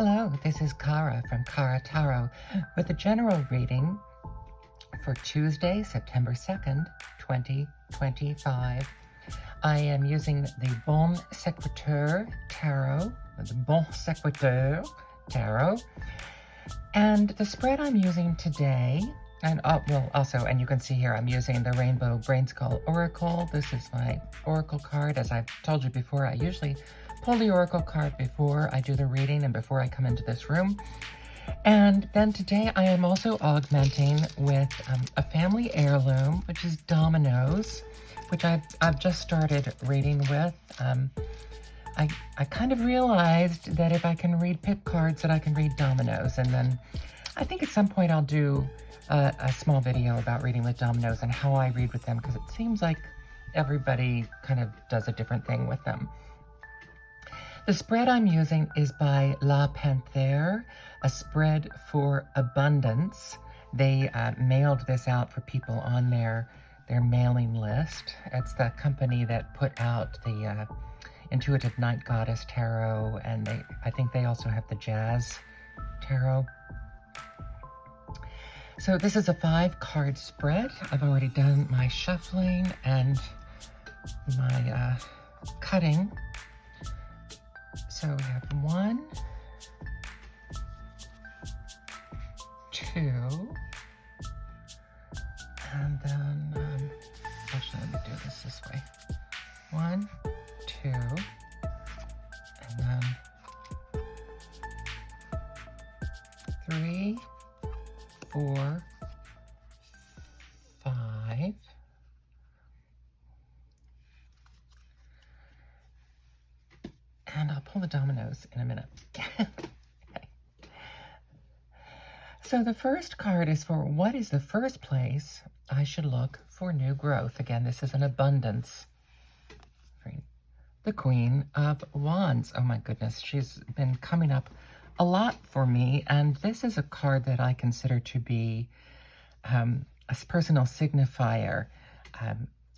Hello, this is Kara from Kara Tarot with a general reading for Tuesday, September 2nd, 2025. I am using the Sequitur Tarot, and the spread I'm using today, and and you can see here I'm using the Rainbow BrainSkull Oracle. This is my Oracle card. As I've told you before, I usually pull the Oracle card before I do the reading and before I come into this room. And then today I am also augmenting with a family heirloom, which is Dominoes, which I've just started reading with. I kind of realized that if I can read pip cards, that I can read Dominoes. And then I think at some point I'll do a small video about reading with Dominoes and how I read with them, because it seems like everybody kind of does a different thing with them. The spread I'm using is by La Panthère, a spread for abundance. They mailed this out for people on their mailing list. It's the company that put out the Intuitive Night Goddess Tarot, and I think they also have the Jazz Tarot. So this is a 5-card spread. I've already done my shuffling and my cutting. So we have 1, 2, and then, actually let me do this way. 1, 2, and then 3, 4, 5, and I'll pull the dominoes in a minute. Okay. So the first card is for what is the first place I should look for new growth. Again, this is an abundance. The Queen of Wands. Oh my goodness, she's been coming up a lot for me, and this is a card that I consider to be a personal signifier.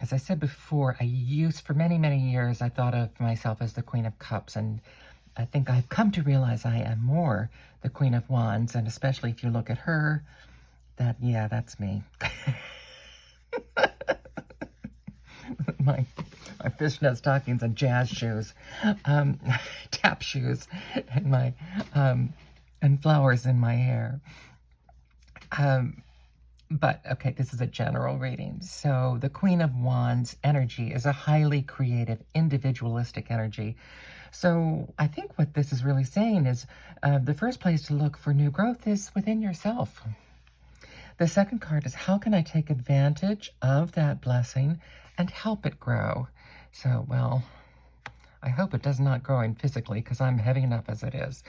As I said before, for many, many years, I thought of myself as the Queen of Cups, and I think I've come to realize I am more the Queen of Wands, and especially if you look at her, that's me. my fishnet stockings and jazz shoes, tap shoes, and and flowers in my hair. But, okay, this is a general reading. So the Queen of Wands energy is a highly creative, individualistic energy. So I think what this is really saying is the first place to look for new growth is within yourself. The second card is, how can I take advantage of that blessing and help it grow? So, well, I hope it does not grow in physically, because I'm heavy enough as it is.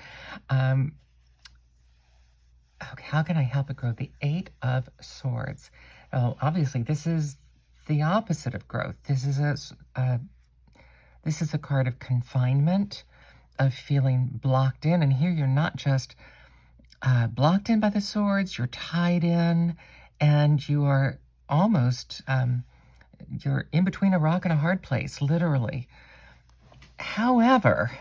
Okay, how can I help it grow? The 8 of Swords. Oh, obviously, this is the opposite of growth. This is a card of confinement, of feeling blocked in. And here you're not just blocked in by the swords, you're tied in, and you are almost, you're in between a rock and a hard place, literally. However,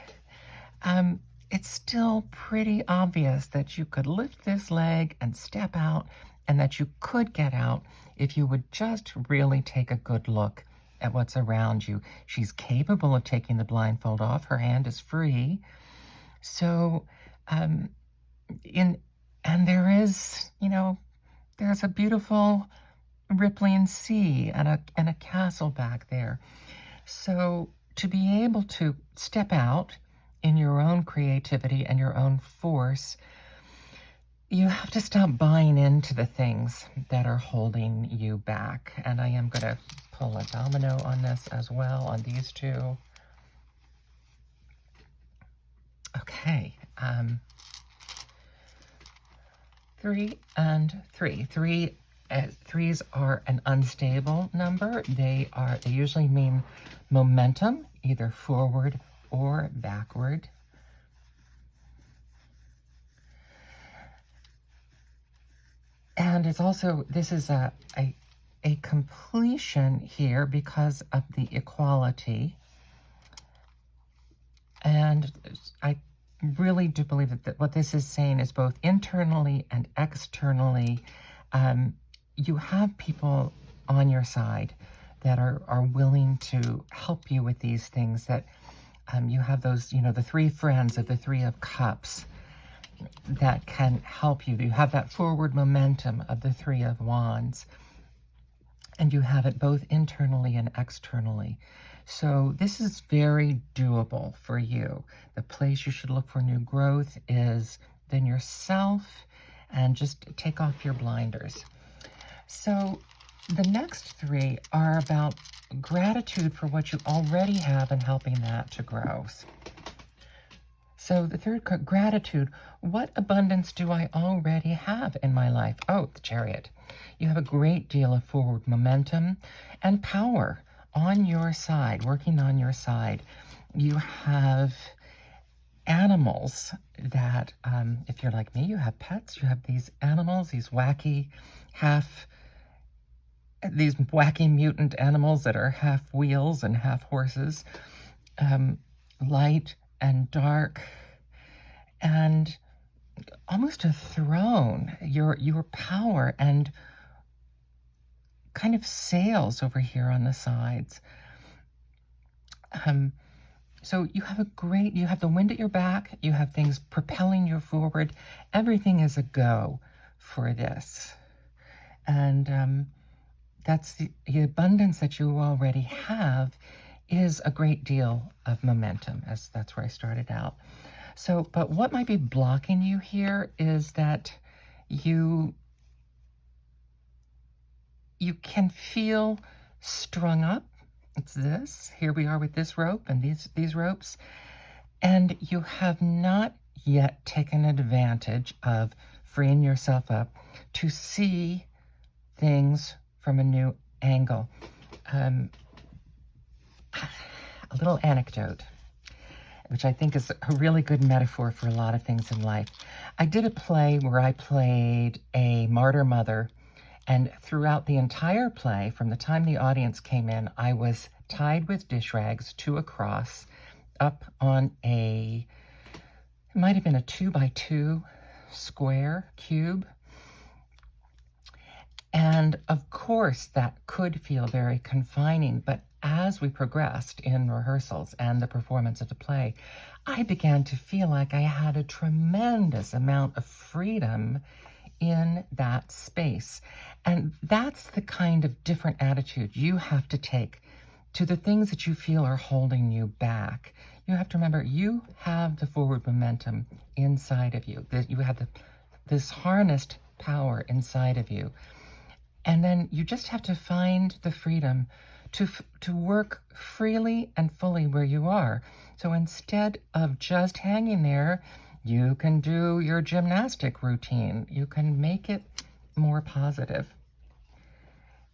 it's still pretty obvious that you could lift this leg and step out, and that you could get out if you would just really take a good look at what's around you. She's capable of taking the blindfold off. Her hand is free. So, and there is, there's a beautiful rippling sea and a castle back there. So to be able to step out in your own creativity and your own force, you have to stop buying into the things that are holding you back. And I am going to pull a domino on this as well, on these two. Okay. 3 and 3. Threes are an unstable number. They usually mean momentum, either forward or backward. And it's also, this is a completion here because of the equality. And really do believe that what this is saying is both internally and externally, you have people on your side that are willing to help you with these things, that you have those, you know, the three friends of the Three of Cups that can help you. You have that forward momentum of the Three of Wands, and you have it both internally and externally. So this is very doable for you. The place you should look for new growth is within yourself, and just take off your blinders. So the next three are about gratitude for what you already have and helping that to grow. So the third card, gratitude. What abundance do I already have in my life? Oh, the Chariot. You have a great deal of forward momentum and power on your side, working on your side. You have animals that, if you're like me, you have pets. You have these animals, these wacky mutant animals that are half wheels and half horses, light and dark, and almost a throne. Your power and kind of sails over here on the sides. So you have you have the wind at your back, you have things propelling you forward. Everything is a go for this. And that's the abundance that you already have is a great deal of momentum, as that's where I started out. So, but what might be blocking you here is that you can feel strung up. It's this. Here we are with this rope and these ropes. And you have not yet taken advantage of freeing yourself up to see things from a new angle. A little anecdote, which I think is a really good metaphor for a lot of things in life. I did a play where I played a martyr mother, and throughout the entire play, from the time the audience came in, I was tied with dish rags to a cross up on it might have been a 2x2 square cube. And of course, that could feel very confining, but as we progressed in rehearsals and the performance of the play, I began to feel like I had a tremendous amount of freedom in that space. And that's the kind of different attitude you have to take to the things that you feel are holding you back. You have to remember, you have the forward momentum inside of you. You have this harnessed power inside of you. And then you just have to find the freedom to work freely and fully where you are. So instead of just hanging there, you can do your gymnastic routine. You can make it more positive.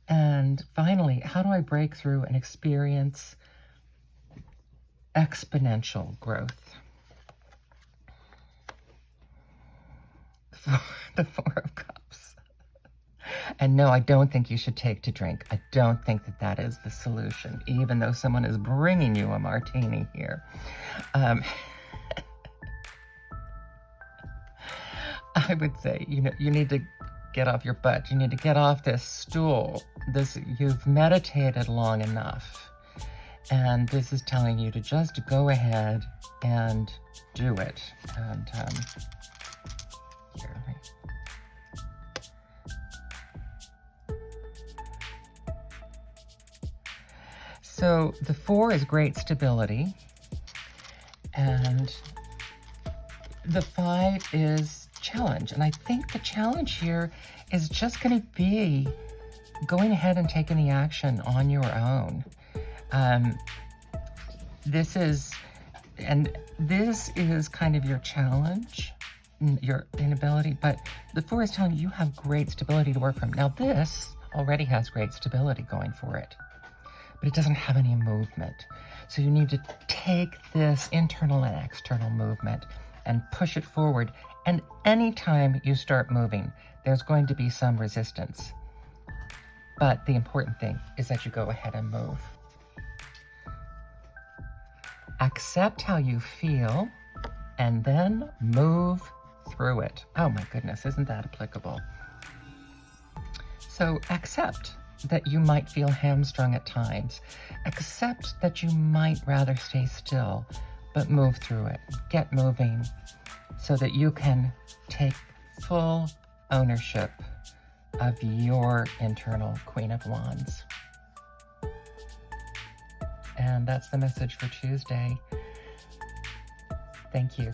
And finally, how do I break through and experience exponential growth? The Four of Cups. And no, I don't think you should take to drink. I don't think that is the solution, even though someone is bringing you a martini here. I would say, you need to get off your butt. You need to get off this stool. You've meditated long enough. And this is telling you to just go ahead and do it. And here, so the 4 is great stability, and the 5 is challenge. And I think the challenge here is just going to be going ahead and taking the action on your own. This is kind of your challenge, your inability, but the 4 is telling you have great stability to work from. Now this already has great stability going for it, but it doesn't have any movement. So you need to take this internal and external movement and push it forward. And anytime you start moving, there's going to be some resistance. But the important thing is that you go ahead and move. Accept how you feel and then move through it. Oh my goodness, isn't that applicable? So accept that you might feel hamstrung at times. Accept that you might rather stay still, but move through it. Get moving so that you can take full ownership of your internal Queen of Wands. And that's the message for Tuesday. Thank you.